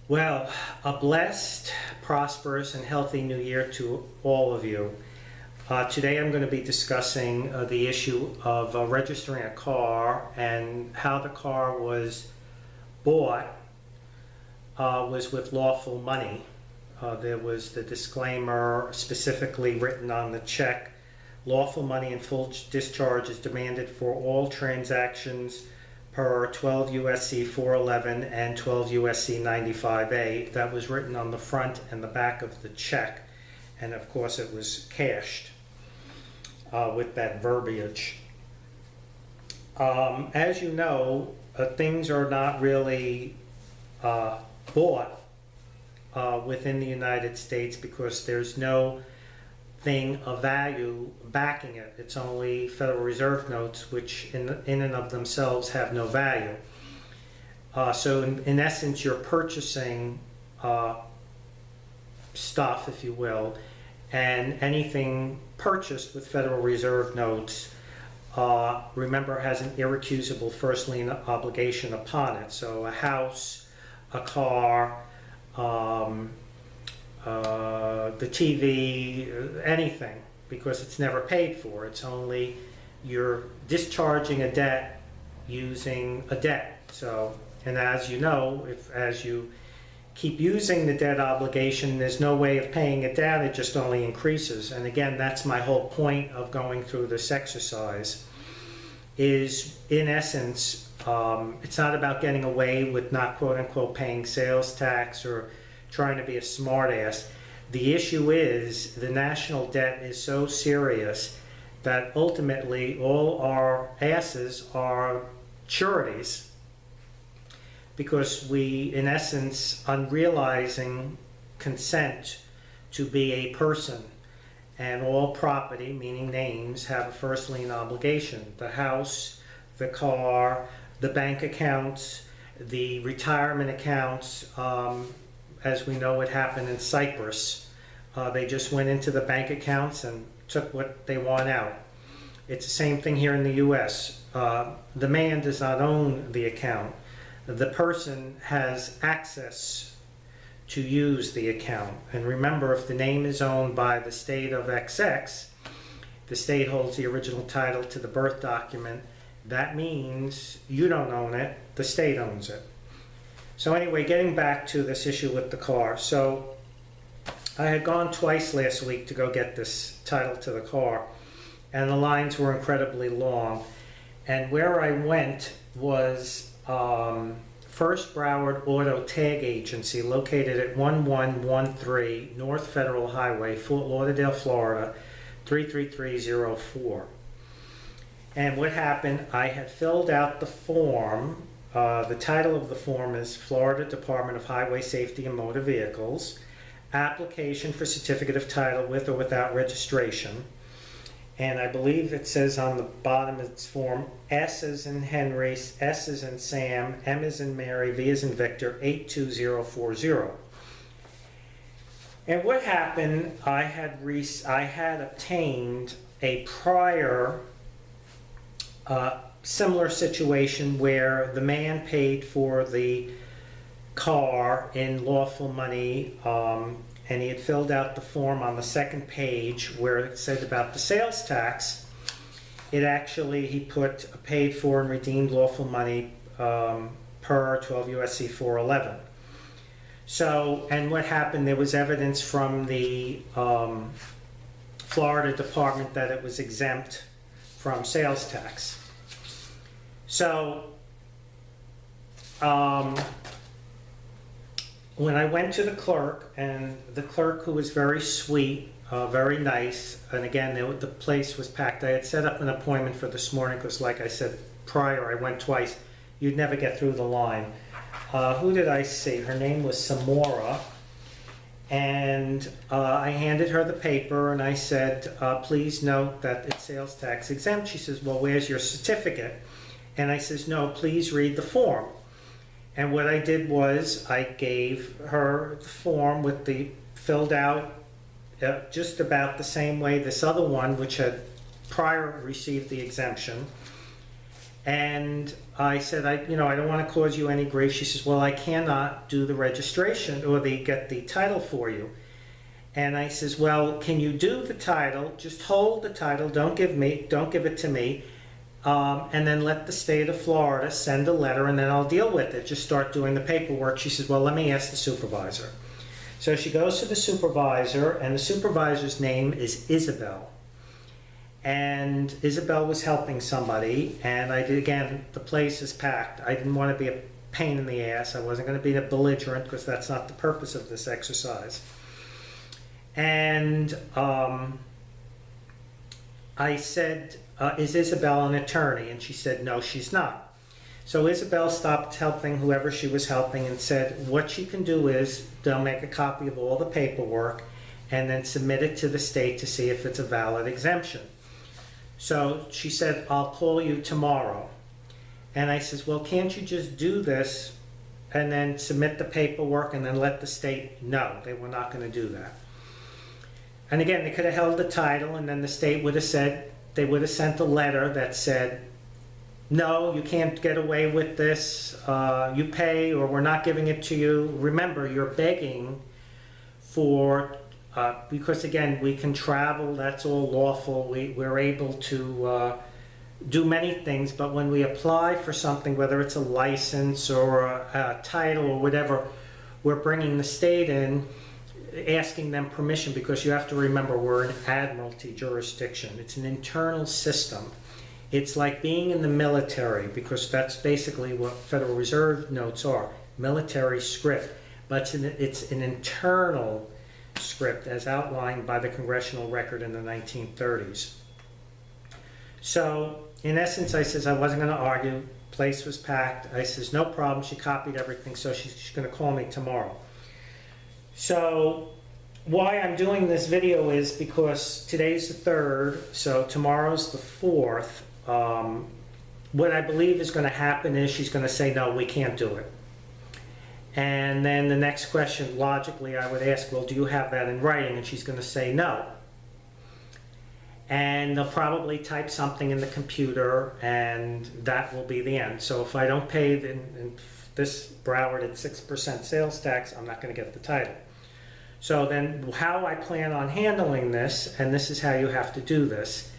Well, a blessed, prosperous, and healthy new year to all of you. Today I'm going to be discussing the issue of registering a car and how the car was bought was with lawful money. There was the disclaimer specifically written on the check. Lawful money and full discharge is demanded for all transactions per 12 U.S.C. 411 and 12 U.S.C. 95A. That was written on the front and the back of the check, and of course it was cashed with that verbiage. As you know, things are not really bought within the United States because there's no thing of value backing it. It's only Federal Reserve notes, which in and of themselves have no value. So in essence, you're purchasing stuff, if you will, and anything purchased with Federal Reserve notes, remember, has an irrecusable first lien obligation upon it. So a house, a car, the TV, anything, because it's never paid for. It's only you're discharging a debt using a debt. So, and as you know, as you keep using the debt obligation, there's no way of paying it down. It just only increases. And again, that's my whole point of going through this exercise, is in essence, it's not about getting away with not quote unquote paying sales tax or trying to be a smart ass. The issue is the national debt is so serious that ultimately all our asses are sureties, because we, in essence, unrealizing consent to be a person, and all property, meaning names, have a first lien obligation. The house, the car, the bank accounts, the retirement accounts. As we know, what happened in Cyprus. They just went into the bank accounts and took what they want out. It's the same thing here in the U.S. The man does not own the account. The person has access to use the account. And remember, if the name is owned by the state of XX, the state holds the original title to the birth document. That means you don't own it, the state owns it. So anyway, getting back to this issue with the car. So I had gone twice last week to go get this title to the car, and the lines were incredibly long. And where I went was First Broward Auto Tag Agency, located at 1113 North Federal Highway, Fort Lauderdale, Florida, 33304. And what happened, I had filled out the form. The title of the form is Florida Department of Highway Safety and Motor Vehicles, application for certificate of title with or without registration. And I believe it says on the bottom of its form, S as in Henry, S as in Sam, M as in Mary, V as in Victor, 82040. And what happened, I had obtained a prior similar situation where the man paid for the car in lawful money, and he had filled out the form on the second page where it said about the sales tax. It actually, he put paid for and redeemed lawful money per 12 U.S.C. 411. So, and what happened, there was evidence from the Florida Department that it was exempt from sales tax. So, when I went to the clerk, and the clerk, who was very sweet, very nice, and again, the place was packed. I had set up an appointment for this morning because, like I said prior, I went twice. You'd never get through the line. Who did I see? Her name was Samora. And I handed her the paper and I said, please note that it's sales tax exempt. She says, well, where's your certificate? And I says, no, please read the form. And what I did was I gave her the form with the filled out just about the same way this other one, which had prior received the exemption. And I said, I don't want to cause you any grief. She says, well, I cannot do the registration or get the title for you. And I says, well, can you do the title? Just hold the title. Don't give it to me. And then let the state of Florida send a letter, and then I'll deal with it. Just start doing the paperwork. She says, well, let me ask the supervisor. So she goes to the supervisor, and the supervisor's name is Isabel. And Isabel was helping somebody, and again, the place is packed. I didn't want to be a pain in the ass. I wasn't going to be a belligerent, because that's not the purpose of this exercise. And I said, is Isabel an attorney? And she said, no, she's not. So Isabel stopped helping whoever she was helping and said, what she can do is they'll make a copy of all the paperwork and then submit it to the state to see if it's a valid exemption. So she said, I'll call you tomorrow. And I says, well, can't you just do this and then submit the paperwork and then let the state know? They were not going to do that. And again, they could have held the title, and then the state would have said, they would have sent a letter that said, no, you can't get away with this, you pay, or we're not giving it to you. Remember, you're begging for, because again, we can travel, that's all lawful, we're able to do many things, but when we apply for something, whether it's a license or a title or whatever, we're bringing the state in, asking them permission, because you have to remember we're an admiralty jurisdiction. It's an internal system. It's like being in the military, because that's basically what Federal Reserve notes are, military script. But it's an internal script as outlined by the congressional record in the 1930s. So in essence, I says I wasn't going to argue. Place was packed. I says no problem. She copied everything, so she's going to call me tomorrow. So why I'm doing this video is because today's the 3rd, so tomorrow's the 4th. What I believe is going to happen is she's going to say, no, we can't do it. And then the next question, logically, I would ask, well, do you have that in writing? And she's going to say no. And they'll probably type something in the computer, and that will be the end. So if I don't pay in this Broward at 6% sales tax, I'm not going to get the title. So then how I plan on handling this, and this is how you have to do this,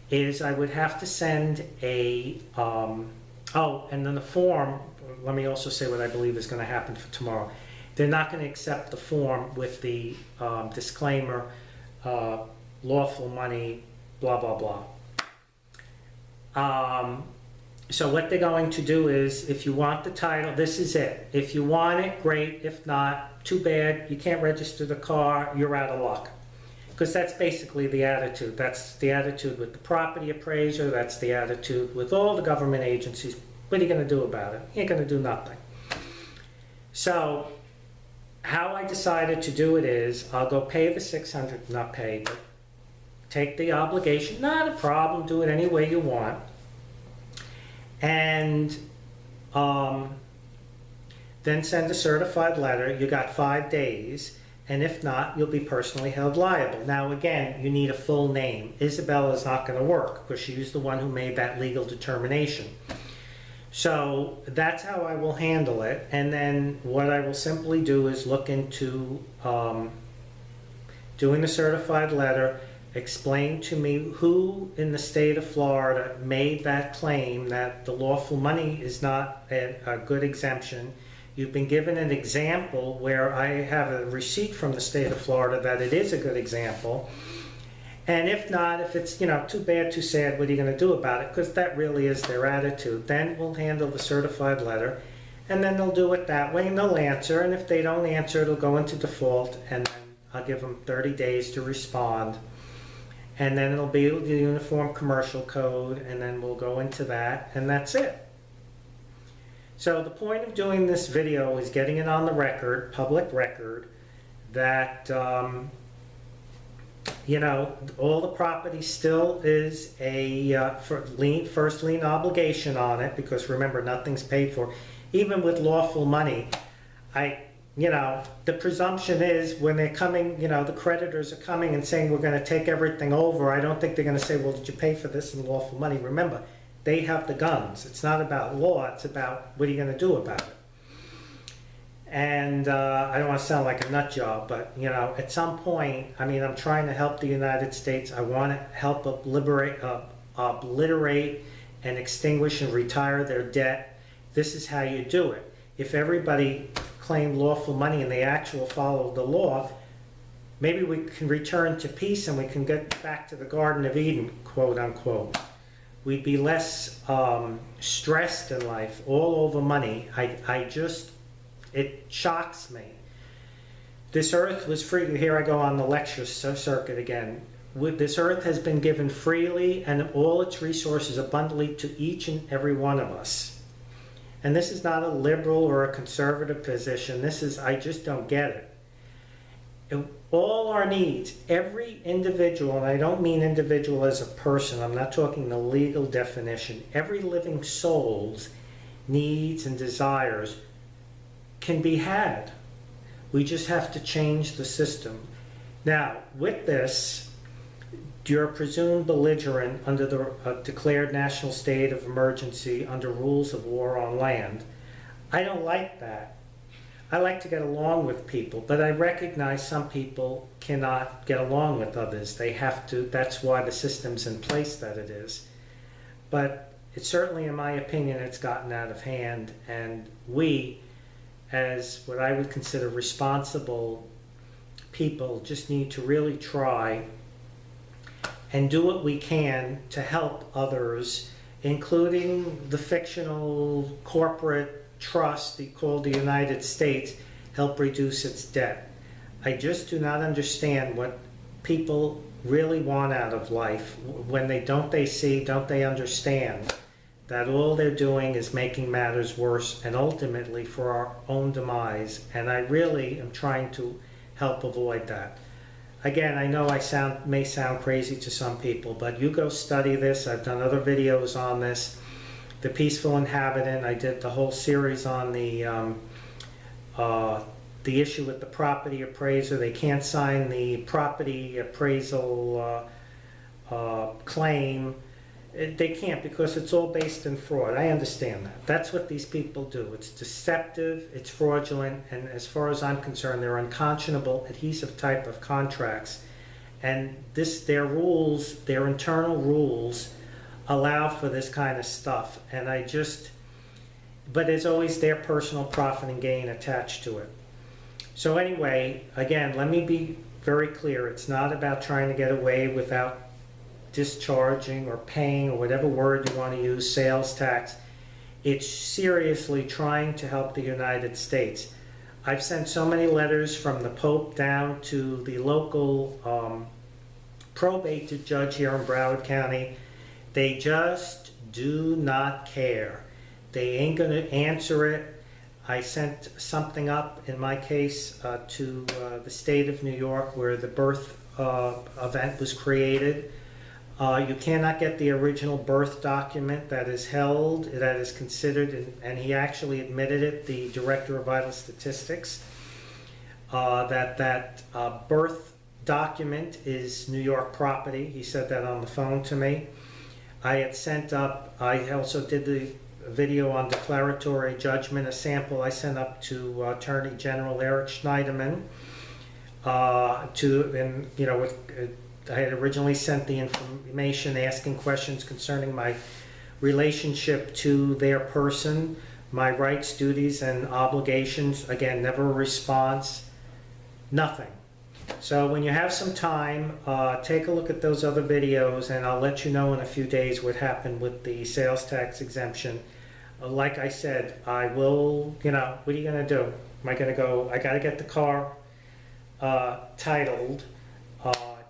is I would have to send a, oh, and then the form, let me also say what I believe is going to happen for tomorrow. They're not going to accept the form with the disclaimer, lawful money, blah, blah, blah. So what they're going to do is, if you want the title, this is it. If you want it, great. If not, too bad. You can't register the car. You're out of luck. Because that's basically the attitude. That's the attitude with the property appraiser. That's the attitude with all the government agencies. What are you going to do about it? You ain't going to do nothing. So how I decided to do it is, I'll go pay the $600, not pay, but take the obligation. Not a problem. Do it any way you want. And then send a certified letter. You got 5 days, and if not, you'll be personally held liable. Now again, you need a full name. Isabel is not going to work, because she's the one who made that legal determination. So that's how I will handle it. And then what I will simply do is look into doing the certified letter, explain to me who in the state of Florida made that claim that the lawful money is not a good exemption. You've been given an example where I have a receipt from the state of Florida that it is a good example. And if not, if it's, too bad, too sad, what are you going to do about it? Because that really is their attitude. Then we'll handle the certified letter, and then they'll do it that way, and they'll answer. And if they don't answer, it'll go into default, and then I'll give them 30 days to respond. And then it'll be the Uniform Commercial Code, and then we'll go into that, and that's it. So the point of doing this video is getting it on the record, public record, that, all the property still is a first lien obligation on it, because remember, nothing's paid for. Even with lawful money, the presumption is when they're coming, the creditors are coming and saying we're going to take everything over, I don't think they're going to say, well, did you pay for this in lawful money? Remember, they have the guns. It's not about law, it's about what are you going to do about it. And I don't want to sound like a nut job, but you know, at some point, I mean, I'm trying to help the United States. I want to help obliterate and extinguish and retire their debt. This is how you do it. If everybody claimed lawful money and they actually followed the law, maybe we can return to peace and we can get back to the Garden of Eden, quote unquote. We'd be less stressed in life, all over money. It shocks me. This earth was free. Here I go on the lecture circuit again. This earth has been given freely and all its resources abundantly to each and every one of us. And this is not a liberal or a conservative position. This is, I just don't get it. All our needs, every individual, and I don't mean individual as a person, I'm not talking the legal definition, every living soul's needs and desires can be had. We just have to change the system. Now, with this, you're presumed belligerent under the declared national state of emergency under rules of war on land. I don't like that. I like to get along with people, but I recognize some people cannot get along with others. They have to, that's why the system's in place that it is. But it's certainly, in my opinion, it's gotten out of hand, and we, as what I would consider responsible people, just need to really try and do what we can to help others, including the fictional corporate trust called the United States, help reduce its debt. I just do not understand what people really want out of life. When don't they understand that all they're doing is making matters worse and ultimately for our own demise. And I really am trying to help avoid that. Again, I know I may sound crazy to some people, but you go study this. I've done other videos on this. The Peaceful Inhabitant, I did the whole series on the issue with the property appraiser. They can't sign the property appraisal claim. They can't because it's all based in fraud. I understand that. That's what these people do. It's deceptive, it's fraudulent, and as far as I'm concerned, they're unconscionable, adhesive type of contracts. And their rules, their internal rules, allow for this kind of stuff. And but there's always their personal profit and gain attached to it. So anyway, again, let me be very clear. It's not about trying to get away without discharging or paying or whatever word you want to use, sales tax. It's seriously trying to help the United States. I've sent so many letters from the Pope down to the local probate judge here in Broward County. They just do not care. They ain't going to answer it. I sent something up, in my case, to the state of New York where the birth event was created. You cannot get the original birth document that is held, that is considered, and he actually admitted it, the Director of Vital Statistics, that birth document is New York property. He said that on the phone to me. I had sent up, I also did the video on declaratory judgment, a sample I sent up to Attorney General Eric Schneiderman, I had originally sent the information asking questions concerning my relationship to their person, my rights, duties, and obligations. Again, never a response, nothing. So when you have some time, take a look at those other videos, and I'll let you know in a few days what happened with the sales tax exemption. Like I said, I will, what are you going to do? Am I going to go, I got to get the car titled.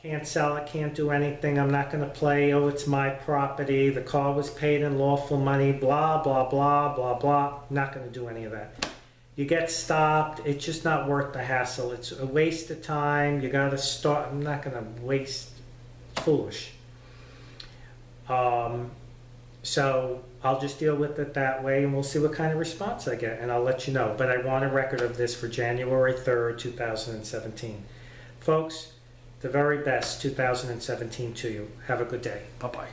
Can't sell it, can't do anything. I'm not going to play, oh, it's my property, the car was paid in lawful money, blah, blah, blah, blah, blah. I'm not going to do any of that. You get stopped, it's just not worth the hassle. It's a waste of time. You got to start, I'm not going to waste, foolish. So I'll just deal with it that way, and we'll see what kind of response I get, and I'll let you know. But I want a record of this for January 3rd, 2017. Folks, the very best 2017 to you. Have a good day. Bye-bye.